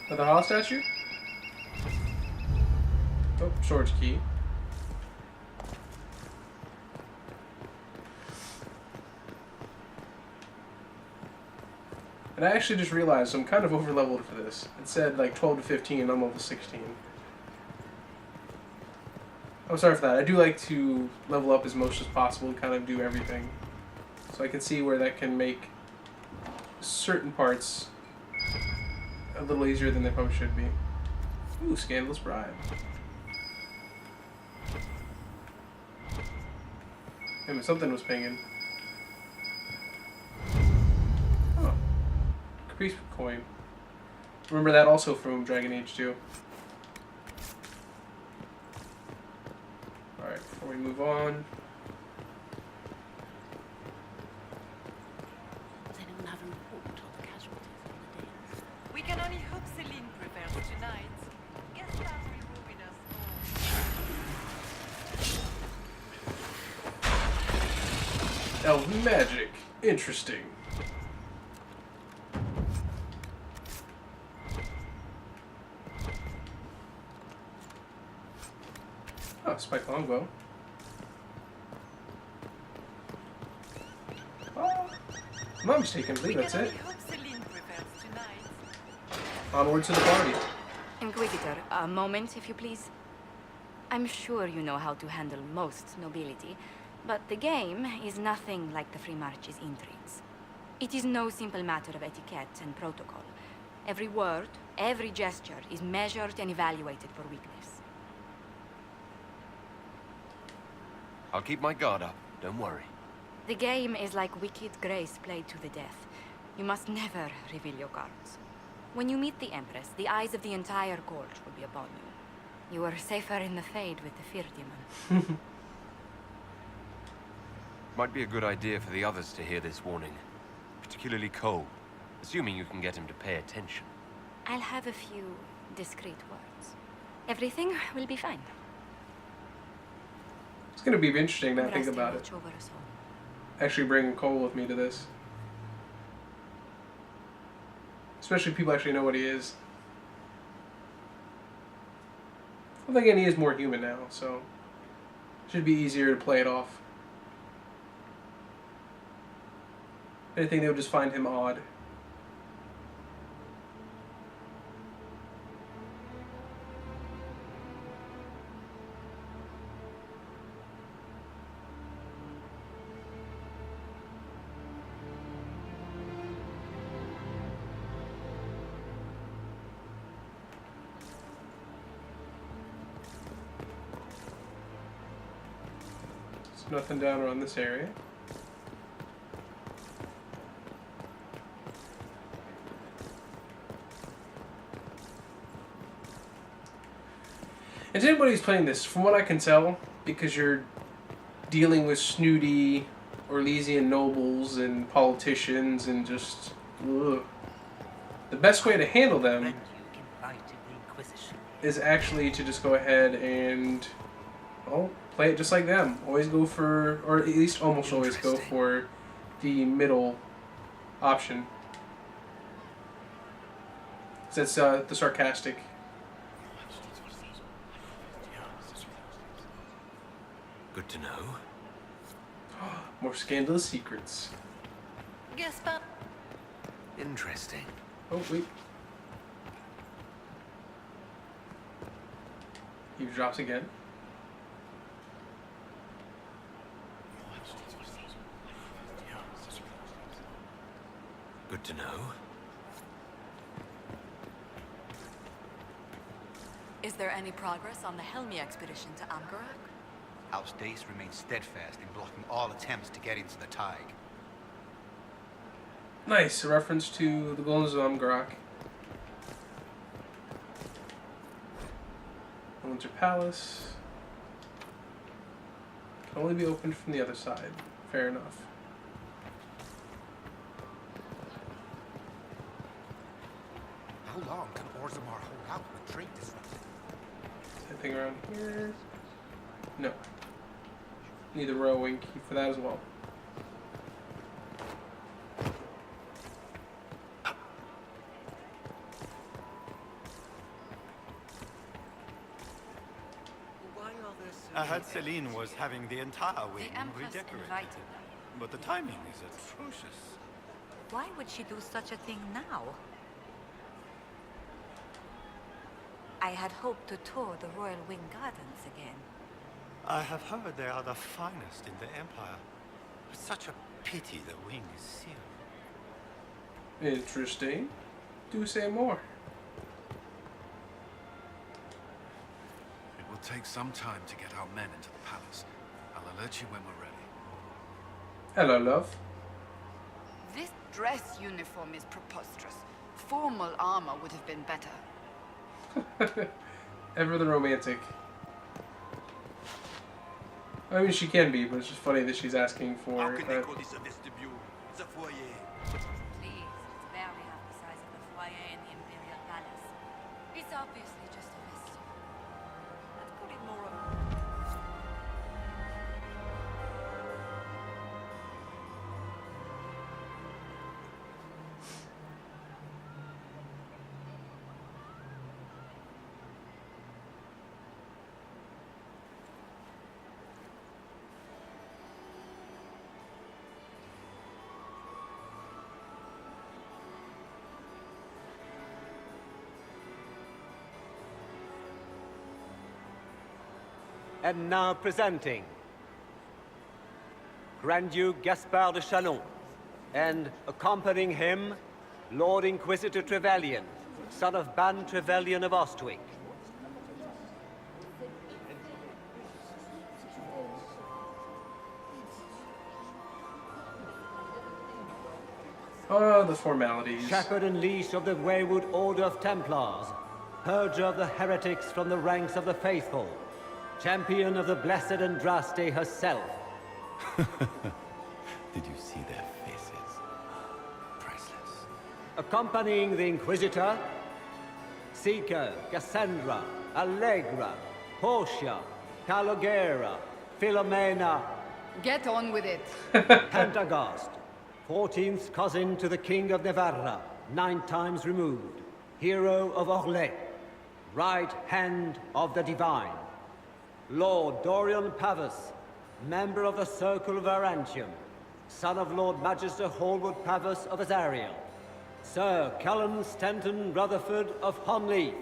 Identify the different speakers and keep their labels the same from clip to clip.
Speaker 1: Another hall statue? Oh, storage key. And I actually just realized I'm kind of over leveled for this. It said like 12 to 15, I'm level 16. I'm sorry for that. I do like to level up as much as possible and kind of do everything. So I can see where that can make certain parts a little easier than they probably should be. Ooh, scandalous bribe. Hey, something was pinging. Oh. Caprice coin. Remember that also from Dragon Age 2. Alright, before we move on.
Speaker 2: Does anyone have a report on the casualties on the day?
Speaker 3: We can only hope Celine prevails tonight. Guess that will ruin us all.
Speaker 1: Elven magic. Interesting. Oh, spike longbow. Oh, if I'm mistaken, I believe that's it.
Speaker 3: Hope Celine prevails tonight.
Speaker 1: Onward to the party.
Speaker 2: Inquisitor, a moment, if you please. I'm sure you know how to handle most nobility, but the game is nothing like the Free March's intrigues. It is no simple matter of etiquette and protocol. Every word, every gesture is measured and evaluated for weakness.
Speaker 4: I'll keep my guard up, don't worry.
Speaker 2: The game is like Wicked Grace played to the death. You must never reveal your cards. When you meet the Empress, the eyes of the entire court will be upon you. You are safer in the Fade with the Fear Demon.
Speaker 4: Might be a good idea for the others to hear this warning. Particularly Cole, assuming you can get him to pay attention.
Speaker 2: I'll have a few discreet words. Everything will be fine.
Speaker 1: It's going to be interesting to think about it.
Speaker 2: Over us all.
Speaker 1: Actually bringing Cole with me to this. Especially if people actually know what he is. Well, again, he is more human now, so it should be easier to play it off. I think they would just find him odd. There's nothing down around this area. And to anybody who's playing this, from what I can tell, because you're dealing with snooty Orlesian nobles and politicians and just... ugh, the best way to handle them is actually to just go ahead and, well, play it just like them. Always go for, or at least almost always go for the middle option. That's the sarcastic.
Speaker 4: Good to know.
Speaker 1: More scandalous secrets.
Speaker 3: Guess that.
Speaker 4: Interesting.
Speaker 1: Oh, wait. He drops again.
Speaker 4: Good to know.
Speaker 5: Is there any progress on the Helmi expedition to Amgarak?
Speaker 6: Andraste remains steadfast in blocking all attempts to get into the Tig.
Speaker 1: Nice, a reference to the Golden Zamgarak. Winter Palace. Can only be opened from the other side. Fair enough.
Speaker 6: How long can Orzammar hold out with trade disrupted?
Speaker 1: anything around here? No. Need the rowing key for that as well.
Speaker 7: I heard Celine was having the entire wing
Speaker 5: The Empress
Speaker 7: redecorated.
Speaker 5: invited them.
Speaker 7: But the timing is atrocious.
Speaker 5: Why would she do such a thing now? I had hoped to tour the Royal Wing Gardens again.
Speaker 7: I have heard they are the finest in the Empire. It's such a pity the wing is sealed.
Speaker 1: Interesting. Do say more.
Speaker 8: It will take some time to get our men into the palace. I'll alert you when we're ready.
Speaker 1: Hello, love.
Speaker 9: This dress uniform is preposterous. Formal armor would have been better.
Speaker 1: Ever the romantic. I mean, she can be, but it's just funny that she's asking for.
Speaker 6: How can they call this a vestibule? It's a foyer.
Speaker 5: Please, it's barely half the size of the foyer in the Imperial Palace. It's obviously just a vestibule. Let's put it more of
Speaker 10: And now presenting Grand Duke Gaspard de Chalon, and accompanying him, Lord Inquisitor Trevelyan, son of Ban Trevelyan of Ostwick.
Speaker 1: Oh, the formalities.
Speaker 10: Shepherd and leash of the wayward Order of Templars, purger of the heretics from the ranks of the faithful, champion of the blessed Andraste herself.
Speaker 7: Did you see their faces? Priceless.
Speaker 10: Accompanying the Inquisitor, Seeker, Cassandra, Allegra, Portia, Calogera, Philomena,
Speaker 9: Get on with it.
Speaker 10: Pentagast, 14th cousin to the King of Navarra, 9 times removed, hero of Orlais, right hand of the Divine. Lord Dorian Pavus, member of the Circle of Arantium, son of Lord Magister Hallward Pavus of Azariel. Sir Callum Stanton Rutherford of Honleith,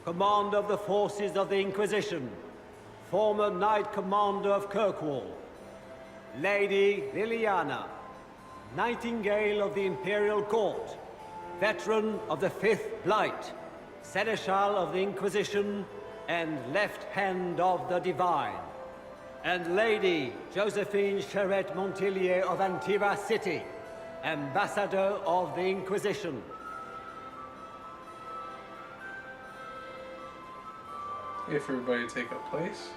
Speaker 10: commander of the forces of the Inquisition, former Knight Commander of Kirkwall. Lady Liliana, Nightingale of the Imperial Court, veteran of the 5th Blight, Seneschal of the Inquisition, and left hand of the Divine. And Lady Josephine Charette Montillier of Antiva City, Ambassador of the Inquisition.
Speaker 1: If everybody take up place.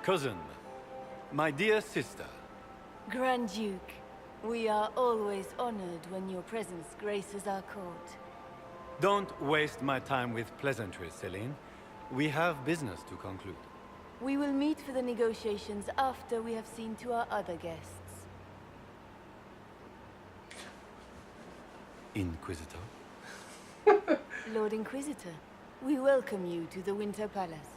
Speaker 7: Cousin, my dear sister.
Speaker 11: Grand Duke, we are always honored when your presence graces our court.
Speaker 7: Don't waste my time with pleasantries, Celine. We have business to conclude.
Speaker 11: We will meet for the negotiations after we have seen to our other guests.
Speaker 7: Inquisitor?
Speaker 11: Lord Inquisitor, we welcome you to the Winter Palace.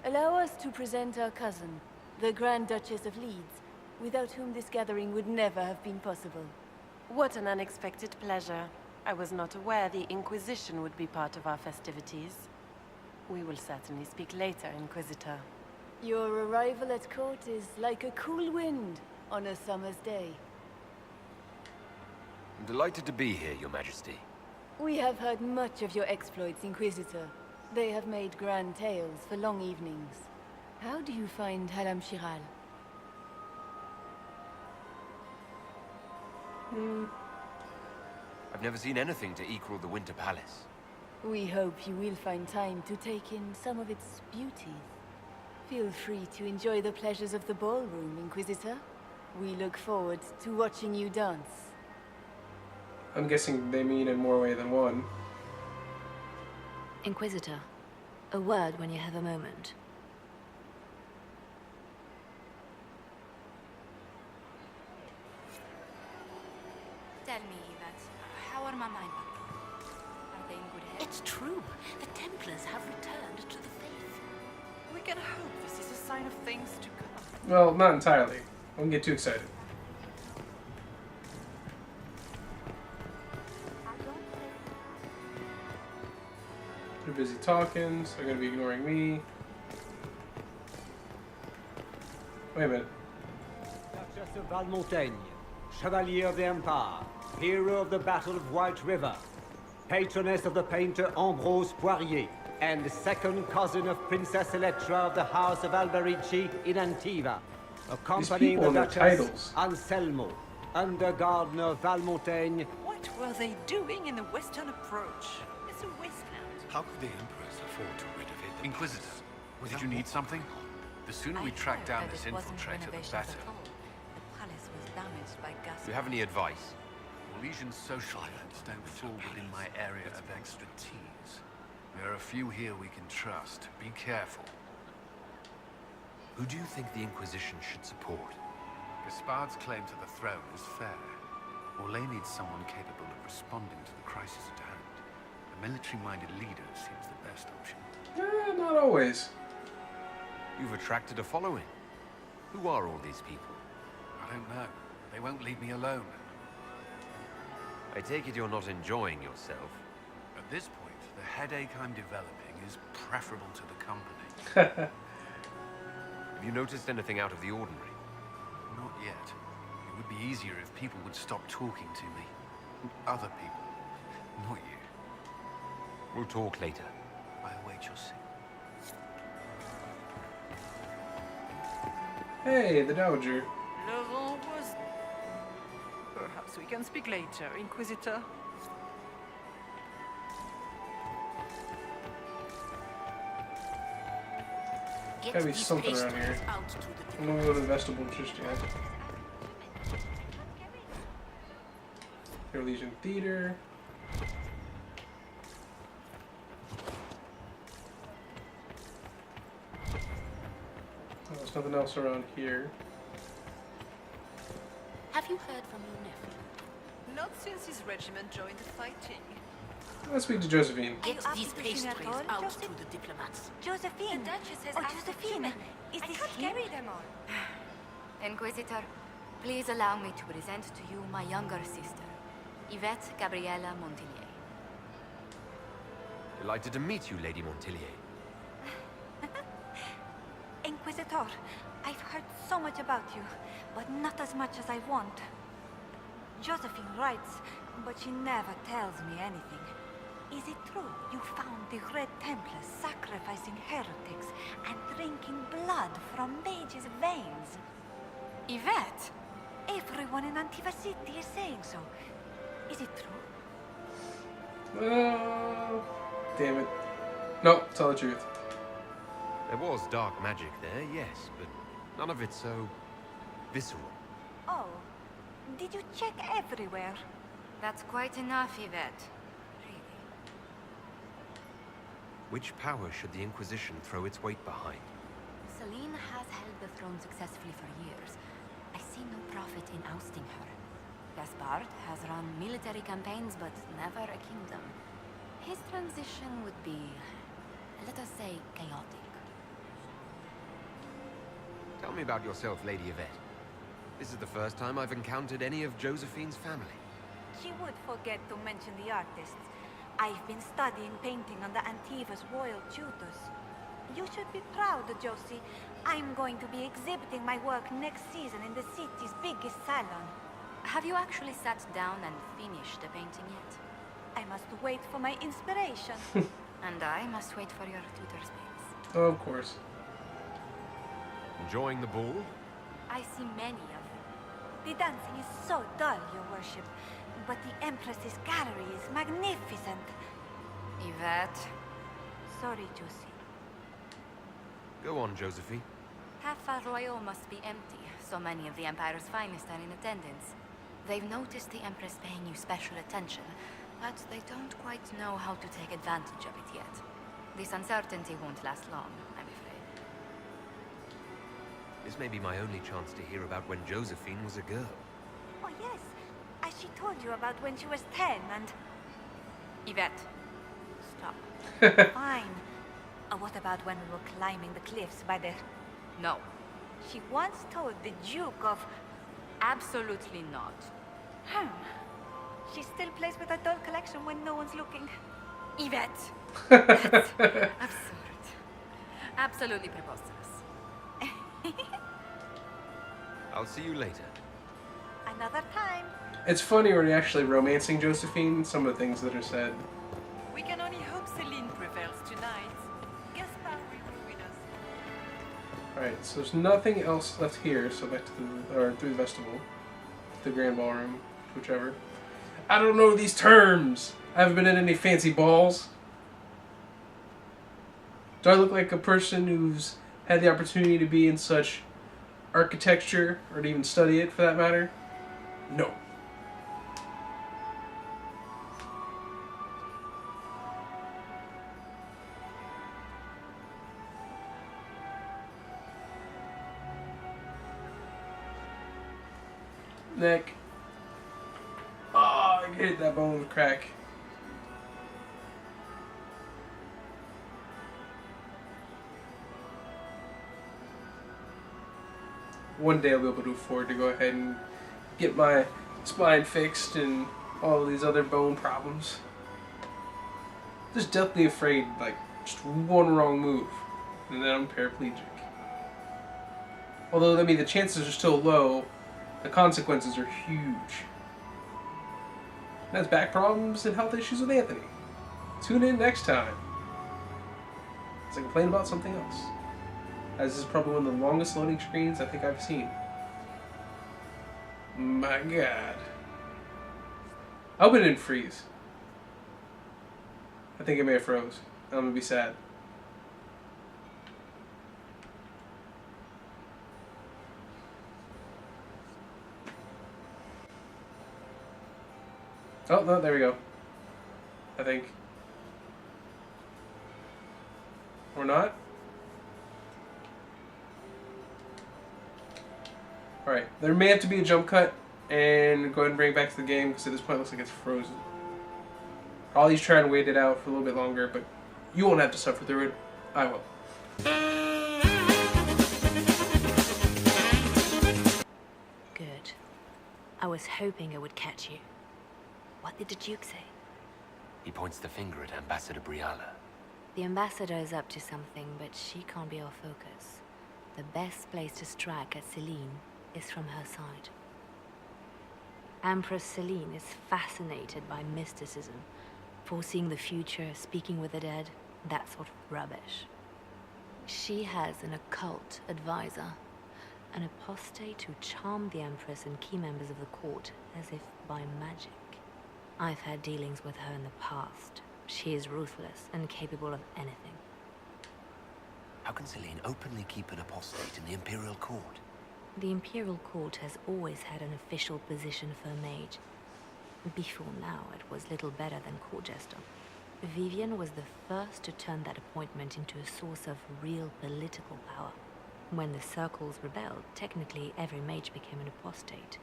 Speaker 11: Allow us to present our cousin, the Grand Duchess of Leeds, without whom this gathering would never have been possible.
Speaker 12: What an unexpected pleasure. I was not aware the Inquisition would be part of our festivities. We will certainly speak later, Inquisitor.
Speaker 11: Your arrival at court is like a cool wind on a summer's day.
Speaker 4: I'm delighted to be here, Your Majesty.
Speaker 11: We have heard much of your exploits, Inquisitor. They have made grand tales for long evenings. How do you find Halam Shiral?
Speaker 4: I've never seen anything to equal the Winter Palace.
Speaker 11: We hope you will find time to take in some of its beauties. Feel free to enjoy the pleasures of the ballroom, Inquisitor. We look forward to watching you dance.
Speaker 1: I'm guessing they mean in more way than one.
Speaker 11: Inquisitor, a word when you have a moment.
Speaker 2: Tell me, Yvette, how are my mind back? Are they in good health?
Speaker 13: It's true. The Templars have returned to the faith.
Speaker 3: We can hope this is a sign of things to come.
Speaker 1: Well, not entirely. I won't get too excited. They're busy talking, so they're going to be ignoring me. Wait a minute.
Speaker 10: Duchess of Valmontaigne, Chevalier of the Empire, hero of the Battle of White River, patroness of the painter Ambrose Poirier, and second cousin of Princess Electra of the House of Alberici in Antiva, accompanying the
Speaker 1: and their
Speaker 10: Duchess
Speaker 1: titles.
Speaker 10: Anselmo, under Gardener of Valmontaigne.
Speaker 3: What were they doing in the western approach? It's a wasteland.
Speaker 7: How could the Empress afford to renovate the
Speaker 8: Inquisitor,
Speaker 7: palace
Speaker 8: did you need something? The sooner we track down this infiltrator, the better.
Speaker 5: The palace was damaged by gas.
Speaker 4: Do you have any advice?
Speaker 8: Orlesian social events don't fall within my area of expertise. There are a few here we can trust. Be careful.
Speaker 4: Who do you think the Inquisition should support?
Speaker 8: Gaspard's claim to the throne is fair. Orlais needs someone capable of responding to the crisis at hand. A military-minded leader seems the best option.
Speaker 1: Not always.
Speaker 4: You've attracted a following. Who are all these people?
Speaker 8: I don't know. They won't leave me alone.
Speaker 4: I take it you're not enjoying yourself.
Speaker 8: At this point, the headache I'm developing is preferable to the company.
Speaker 4: Have you noticed anything out of the ordinary?
Speaker 8: Not yet. It would be easier if people would stop talking to me. Other people. Not you.
Speaker 4: We'll talk later.
Speaker 8: I await your signal.
Speaker 1: Hey, the Dowager.
Speaker 3: Laurent was... Perhaps we can speak later, Inquisitor.
Speaker 1: Gotta be something around here. I'm gonna go to the vestibule just yet. Legion Theater. Oh, there's nothing else around here.
Speaker 13: Have you heard from your nephew?
Speaker 3: Not since his regiment joined the fighting.
Speaker 1: Let's speak to Josephine.
Speaker 13: Get these pastries out to the diplomats.
Speaker 5: Josephine! The Duchess has asked
Speaker 2: Josephine!
Speaker 5: Is
Speaker 2: I
Speaker 5: this
Speaker 2: can't
Speaker 5: him?
Speaker 2: carry them all. Inquisitor, please allow me to present to you my younger sister, Yvette Gabriella Montillier.
Speaker 4: Delighted to meet you, Lady Montillier.
Speaker 5: Inquisitor, I've heard so much about you, but not as much as I want. Josephine writes, but she never tells me anything. Is it true you found the Red Templars sacrificing heretics and drinking blood from mages' veins?
Speaker 2: Yvette?
Speaker 5: Everyone in Antiva City is saying so. Is it true?
Speaker 1: Damn it. No, tell the truth.
Speaker 4: There was dark magic there, yes, but none of it so visceral.
Speaker 5: Oh, did you check everywhere?
Speaker 2: That's quite enough, Yvette. Really.
Speaker 4: Which power should the Inquisition throw its weight behind?
Speaker 2: Celine has held the throne successfully for years. I see no profit in ousting her. Gaspard has run military campaigns, but never a kingdom. His transition would be, let us say, chaotic.
Speaker 4: Tell me about yourself, Lady Yvette. This is the first time I've encountered any of Josephine's family.
Speaker 5: She would forget to mention the artists. I've been studying painting under Antiva's royal tutors. You should be proud, Josie. I'm going to be exhibiting my work next season in the city's biggest salon.
Speaker 2: Have you actually sat down and finished the painting yet?
Speaker 5: I must wait for my inspiration.
Speaker 2: And I must wait for your tutor's paints.
Speaker 1: Oh, of course.
Speaker 4: Enjoying the ball?
Speaker 5: I see many of them. The dancing is so dull, your worship. But the Empress's gallery is magnificent.
Speaker 2: Yvette.
Speaker 5: Sorry, Josie.
Speaker 4: Go on, Josephine.
Speaker 2: Half Royal must be empty. So many of the Empire's finest are in attendance. They've noticed the Empress paying you special attention. But they don't quite know how to take advantage of it yet. This uncertainty won't last long, I'm afraid.
Speaker 4: This may be my only chance to hear about when Josephine was a girl.
Speaker 5: Oh yes, as she told you about when she was 10 and...
Speaker 2: Yvette.
Speaker 5: Stop. Fine. What about when we were climbing the cliffs by the...
Speaker 2: No.
Speaker 5: She once told the Duke of...
Speaker 2: Absolutely not.
Speaker 5: She still plays with her doll collection when no one's looking.
Speaker 2: Yvette! That's absurd. Absolutely preposterous.
Speaker 4: I'll see you later.
Speaker 5: Another time.
Speaker 1: It's funny when you're actually romancing Josephine, some of the things that are said.
Speaker 3: We can only hope Celine prevails tonight. Gaspar will ruin us.
Speaker 1: Alright, so there's nothing else left here, so back to the, or through the vestibule. The grand ballroom, whichever. I don't know these terms! I haven't been in any fancy balls. Do I look like a person who's had the opportunity to be in such architecture, or to even study it for that matter? No. Neck. Oh, I hit that bone with a crack. One day I'll be able to afford to go ahead and get my spine fixed and all these other bone problems. Just deathly afraid, like, just one wrong move, and then I'm paraplegic. Although, I mean, the chances are still low, the consequences are huge. And that's back problems and health issues with Anthony. Tune in next time as I complain about something else. As this is probably one of the longest loading screens I think I've seen. My god. I hope it didn't freeze. I think it may have froze. I'm gonna be sad. Oh, no, there we go. I think. Or not? Alright, there may have to be a jump cut, and go ahead and bring it back to the game, because at this point it looks like it's frozen. Ollie's trying to wait it out for a little bit longer, but you won't have to suffer through it. I will.
Speaker 13: Good. I was hoping I would catch you. What did the Duke say?
Speaker 4: He points the finger at Ambassador Briala.
Speaker 13: The ambassador is up to something, but she can't be our focus. The best place to strike at Celine is from her side. Empress Celine is fascinated by mysticism, foreseeing the future, speaking with the dead, that sort of rubbish. She has an occult advisor, an apostate who charmed the Empress and key members of the court as if by magic. I've had dealings with her in the past. She is ruthless and capable of anything.
Speaker 4: How can Celine openly keep an apostate in the Imperial Court?
Speaker 13: The Imperial Court has always had an official position for a mage. Before now, it was little better than court jester. Vivian was the first to turn that appointment into a source of real political power. When the circles rebelled, technically every mage became an apostate.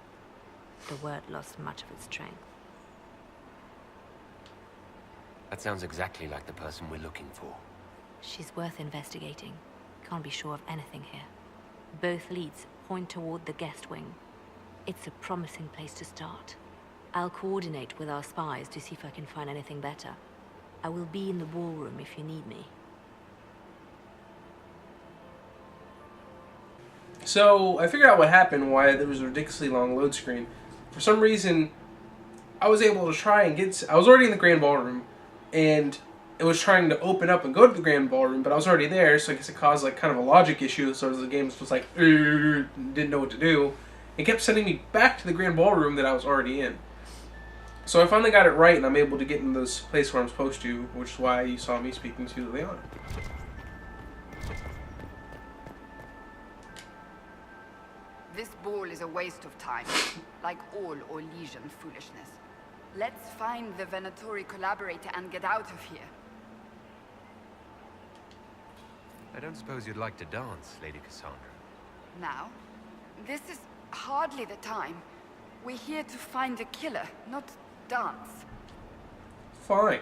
Speaker 13: The word lost much of its strength.
Speaker 4: That sounds exactly like the person we're looking for.
Speaker 13: She's worth investigating. Can't be sure of anything here. Both leads point toward the guest wing. It's a promising place to start. I'll coordinate with our spies to see if I can find anything better. I will be in the ballroom if you need me.
Speaker 1: So, I figured out what happened, why there was a ridiculously long load screen. For some reason, I was able to try and get... I was already in the grand ballroom, and it was trying to open up and go to the grand ballroom, but I was already there, so I guess it caused like kind of a logic issue, so the game was like, didn't know what to do. It kept sending me back to the grand ballroom that I was already in. So I finally got it right, and I'm able to get in this place where I'm supposed to, which is why you saw me speaking to Leon.
Speaker 9: This ball is a waste of time, like all Orlesian foolishness. Let's find the Venatori collaborator and get out of here.
Speaker 4: I don't suppose you'd like to dance, Lady Cassandra.
Speaker 9: Now? This is hardly the time. We're here to find a killer, not dance.
Speaker 1: Fine.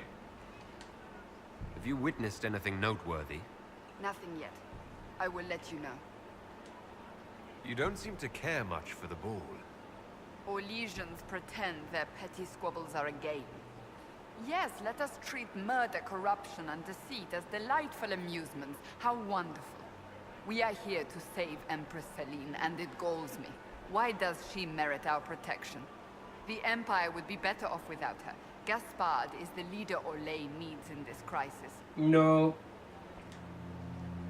Speaker 4: Have you witnessed anything noteworthy?
Speaker 9: Nothing yet. I will let you know.
Speaker 4: You don't seem to care much for the ball.
Speaker 9: Or legions pretend their petty squabbles are a game. Yes, let us treat murder, corruption, and deceit as delightful amusements. How wonderful. We are here to save Empress Celine, and it galls me. Why does she merit our protection? The Empire would be better off without her. Gaspard is the leader Orlais needs in this crisis.
Speaker 1: No.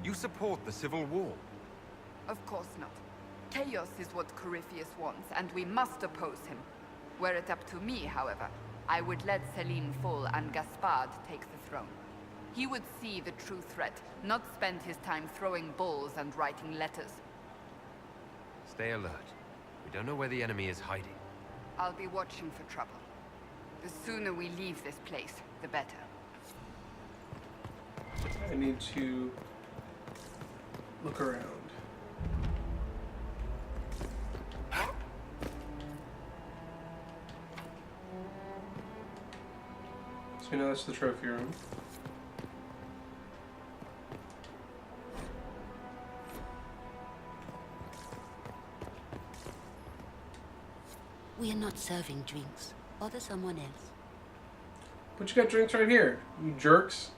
Speaker 4: You support the civil war?
Speaker 9: Of course not. Chaos is what Corypheus wants, and we must oppose him. Were it up to me, however, I would let Celine fall and Gaspard take the throne. He would see the true threat, not spend his time throwing balls and writing letters.
Speaker 4: Stay alert. We don't know where the enemy is hiding.
Speaker 9: I'll be watching for trouble. The sooner we leave this place, the better.
Speaker 1: I need to look around. So we know that's the trophy room.
Speaker 14: We are not serving drinks. Order someone else.
Speaker 1: But you got drinks right here, you jerks.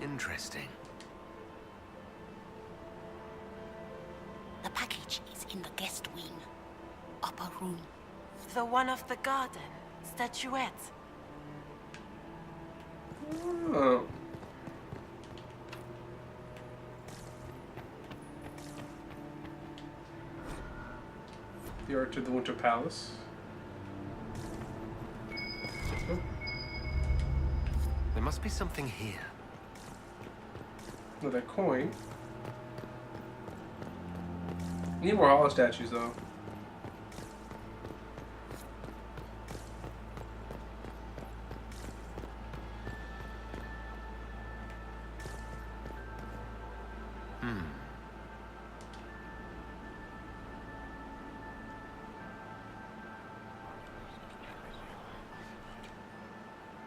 Speaker 4: Interesting.
Speaker 14: The package is in the guest wing. Upper room.
Speaker 12: The one of the garden. Statuette.
Speaker 1: Oh. The Art of the Winter Palace. Oh.
Speaker 4: There must be something here.
Speaker 1: Another coin. Need more hollow statues, though.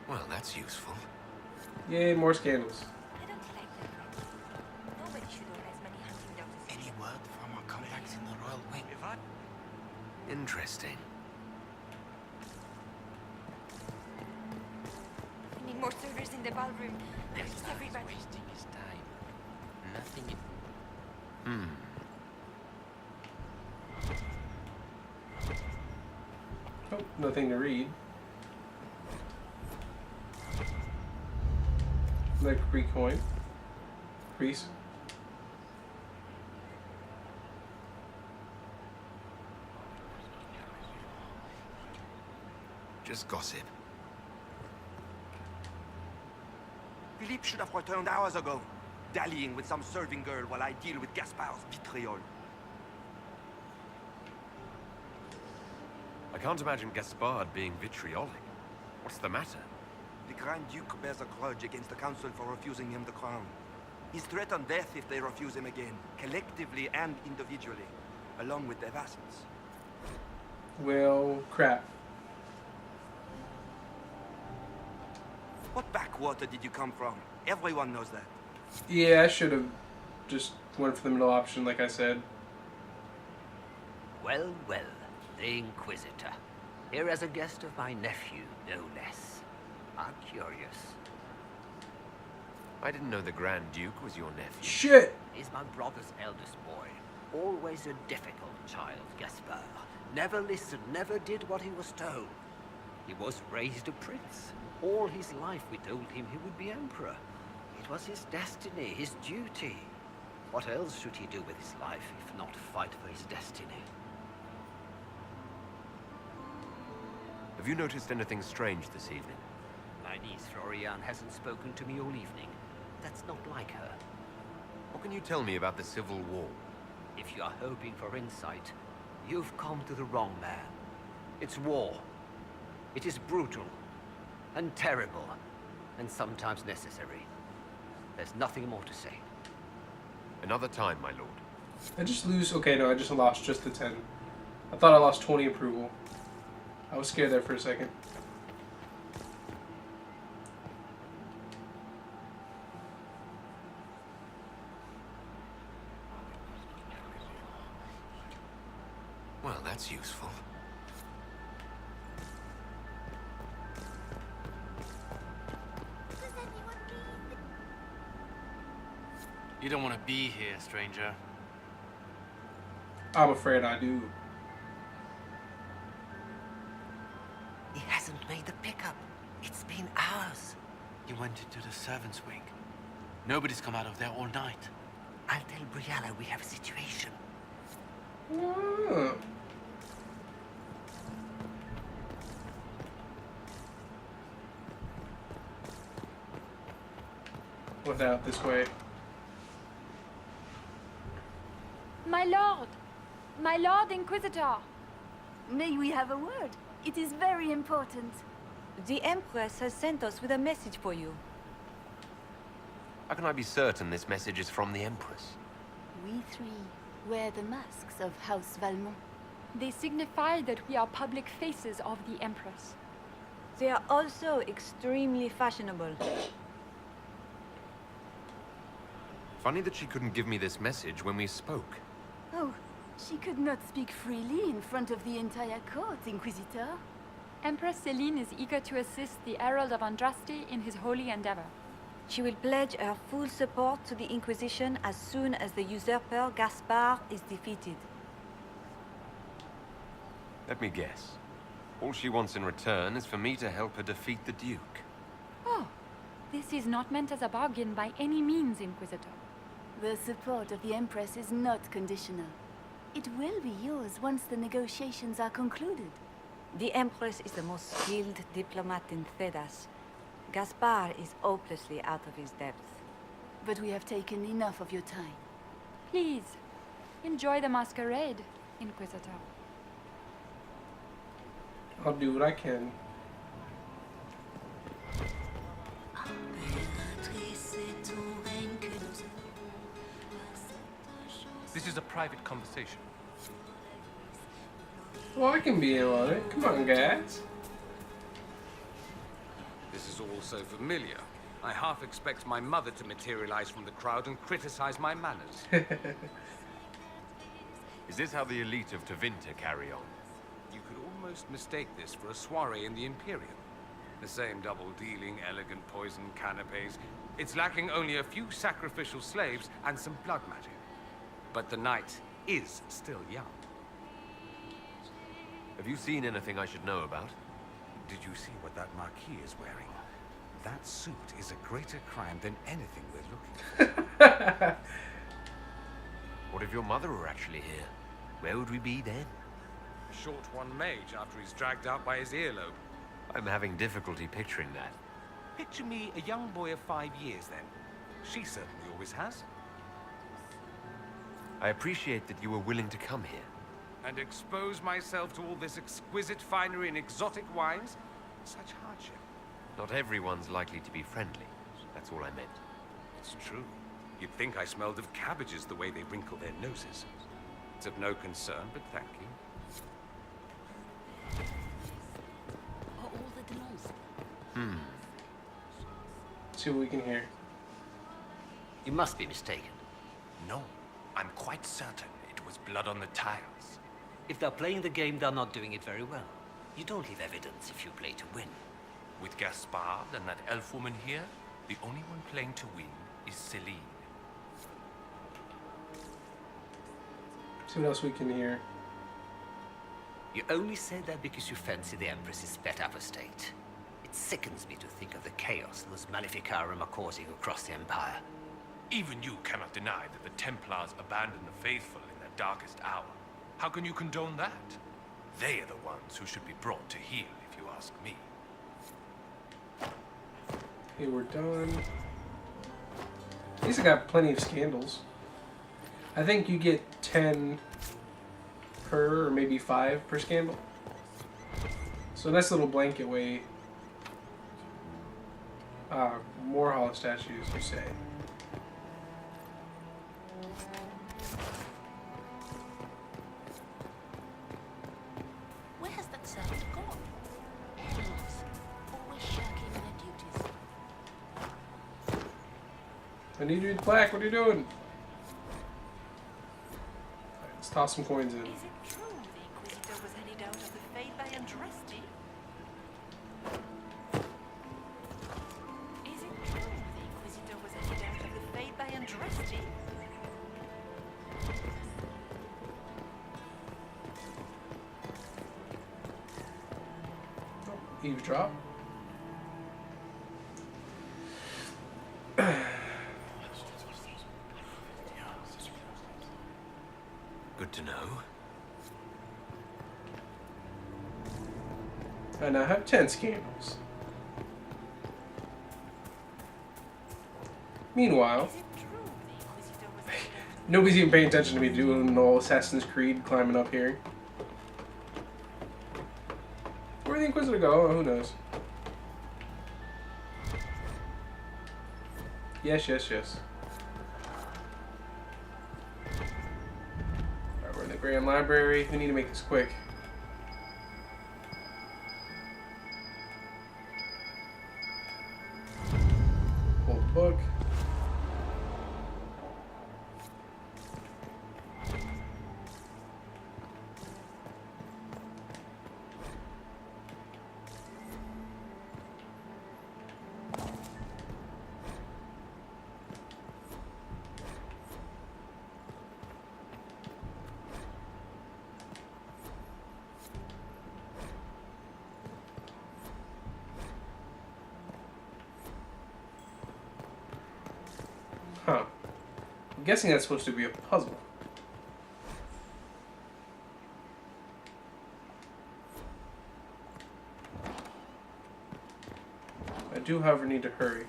Speaker 4: Well, that's useful.
Speaker 1: Yay, more scandals.
Speaker 5: I don't like that. Nobody should own as many hunting dogs as
Speaker 6: Any word from our contacts in the Royal Wing?
Speaker 4: Interesting.
Speaker 5: We need more servers in the ballroom. There's everybody.
Speaker 15: Wasting his time. Nothing.
Speaker 1: Oh, nothing to read. Like Greek coin. Priest.
Speaker 4: Just gossip.
Speaker 16: Philippe should have returned hours ago, dallying with some serving girl while I deal with Gaspard's vitriol.
Speaker 4: I can't imagine Gaspard being vitriolic. What's the matter?
Speaker 16: The Grand Duke bears a grudge against the Council for refusing him the crown. He's threatened death if they refuse him again, collectively and individually, along with their vassals.
Speaker 1: Well, crap.
Speaker 16: What backwater did you come from? Everyone knows that.
Speaker 1: Yeah, I should have just went for the middle option, like I said.
Speaker 15: Well, well, the Inquisitor. Here as a guest of my nephew, no less. I'm curious.
Speaker 4: I didn't know the Grand Duke was your nephew.
Speaker 1: Shit!
Speaker 15: He's my brother's eldest boy. Always a difficult child, Gaspard. Never listened, never did what he was told. He was raised a prince. All his life we told him he would be emperor. It was his destiny, his duty. What else should he do with his life if not fight for his destiny?
Speaker 4: Have you noticed anything strange this evening?
Speaker 15: My niece Florian hasn't spoken to me all evening. That's not like her.
Speaker 4: What can you tell me about the Civil War?
Speaker 15: If you are hoping for insight, you've come to the wrong man. It's war. It is brutal, and terrible, and sometimes necessary. There's nothing more to say.
Speaker 4: Another time, my lord.
Speaker 1: I just lose... Okay, no, I just lost just the 10. I thought I lost 20 approval. I was scared there for a second.
Speaker 4: Well, that's useful.
Speaker 17: You don't want to be here, stranger.
Speaker 1: I'm afraid I do.
Speaker 15: He hasn't made the pickup. It's been hours.
Speaker 17: You went into the servants' wing. Nobody's come out of there all night.
Speaker 15: I'll tell Briala we have a situation.
Speaker 1: Oh. Without this way.
Speaker 18: My lord Inquisitor.
Speaker 5: May we have a word? It is very important. The Empress has sent us with a message for you.
Speaker 4: How can I be certain this message is from the Empress?
Speaker 11: We three wear the masks of House Valmont.
Speaker 18: They signify that we are public faces of the Empress.
Speaker 5: They are also extremely fashionable.
Speaker 4: Funny that she couldn't give me this message when we spoke.
Speaker 11: Oh, she could not speak freely in front of the entire court, Inquisitor.
Speaker 18: Empress Celine is eager to assist the Herald of Andraste in his holy endeavor.
Speaker 5: She will pledge her full support to the Inquisition as soon as the usurper Gaspard is defeated.
Speaker 4: Let me guess. All she wants in return is for me to help her defeat the Duke.
Speaker 18: Oh, this is not meant as a bargain by any means, Inquisitor.
Speaker 11: The support of the Empress is not conditional. It will be yours once the negotiations are concluded.
Speaker 5: The Empress is the most skilled diplomat in Thedas. Gaspard is hopelessly out of his depth.
Speaker 11: But we have taken enough of your time.
Speaker 18: Please, enjoy the masquerade, Inquisitor.
Speaker 1: I'll do what I can.
Speaker 17: This is a private conversation.
Speaker 1: Well, I can be in on it. Come on, guys.
Speaker 19: This is all so familiar. I half expect my mother to materialize from the crowd and criticize my manners.
Speaker 4: Is this how the elite of Tevinter carry on?
Speaker 19: You could almost mistake this for a soiree in the Imperium. The same double-dealing, elegant poison canapes. It's lacking only a few sacrificial slaves and some blood magic. But the night is still young.
Speaker 4: Have you seen anything I should know about?
Speaker 19: Did you see what that Marquis is wearing? That suit is a greater crime than anything we're looking for.
Speaker 4: What if your mother were actually here? Where would we be then?
Speaker 19: Short one mage after he's dragged out by his earlobe.
Speaker 4: I'm having difficulty picturing that.
Speaker 19: Picture me a young boy of 5 years then. She certainly always has.
Speaker 4: I appreciate that you were willing to come here.
Speaker 19: And expose myself to all this exquisite finery and exotic wines? Such hardship.
Speaker 4: Not everyone's likely to be friendly. That's all I meant.
Speaker 19: It's true. You'd think I smelled of cabbages the way they wrinkle their noses. It's of no concern, but thank you.
Speaker 14: Are all the Delons?
Speaker 1: See what we can hear.
Speaker 15: You must be mistaken.
Speaker 19: No, I'm quite certain it was blood on the tiles.
Speaker 15: If they're playing the game, they're not doing it very well. You don't leave evidence if you play to win.
Speaker 19: With Gaspard and that elf woman here, the only one playing to win is Celine.
Speaker 1: See what else we can hear.
Speaker 15: You only say that because you fancy the Empress's pet apostate. It sickens me to think of the chaos those Maleficarum are causing across the Empire.
Speaker 19: Even you cannot deny that the Templars abandoned the faithful in their darkest hour. How can you condone that? They are the ones who should be brought to heel, if you ask me.
Speaker 1: Okay, we're done. At least I got plenty of scandals. I think you get 10 per, or maybe 5 per scandal. So a nice little blanket way. More hollow statues, you say.
Speaker 14: Where has that servant gone? Elves, always shirking their duties.
Speaker 1: I need you to black. What are you doing? Right, let's toss some coins in.
Speaker 3: Is it true the Inquisitor was headed out of the Fade by Andraste? Is it true the Inquisitor was headed out of the Fade by Andraste?
Speaker 1: Eavesdrop.
Speaker 4: Good to know.
Speaker 1: I now have 10 scandals. Meanwhile, nobody's even paying attention to me doing all Assassin's Creed climbing up here. Where'd the Inquisitor go? Oh, who knows? Yes, yes, yes. Alright, we're in the Grand Library. We need to make this quick. Pull the book. Huh. I'm guessing that's supposed to be a puzzle. I do, however, need to hurry.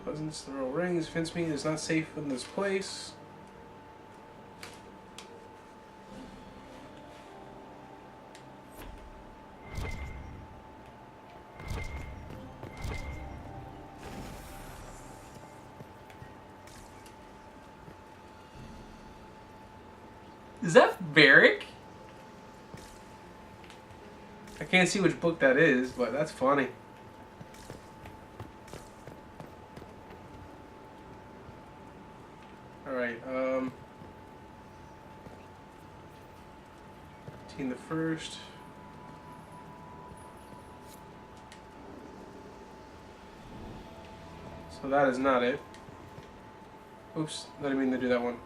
Speaker 1: Pleasance, the royal rings, fence me is not safe in this place. Is that Varric? I can't see which book that is, but that's funny. Alright, Team the first. So that is not it. Oops, I didn't mean to do that one.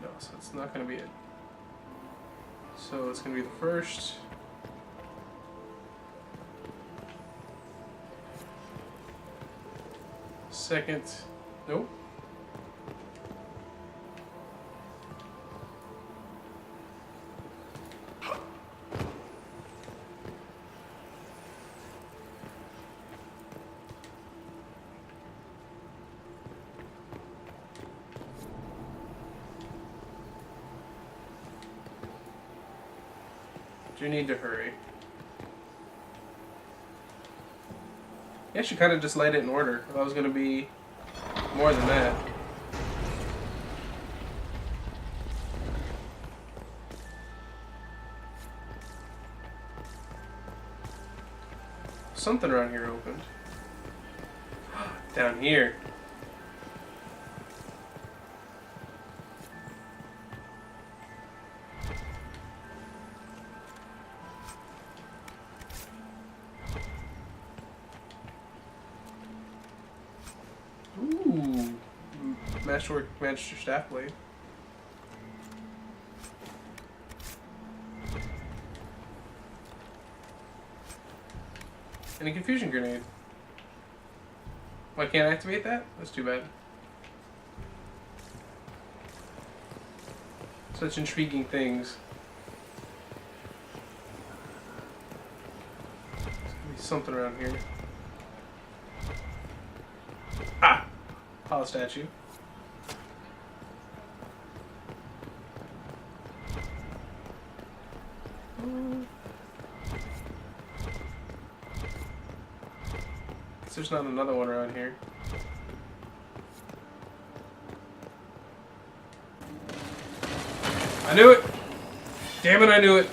Speaker 1: No, so it's not going to be it. So it's going to be the first. Second. Nope. Do need to hurry. Yeah, she kind of just laid it in order. That was going to be more than that. Something around here opened. Down here. Ooh, Master Staff Blade. And a Confusion Grenade. Well, I can't activate that? That's too bad. Such intriguing things. There's gonna be something around here. Ah! Pile statue. Guess there's not another one around here. I knew it! Damn it, I knew it!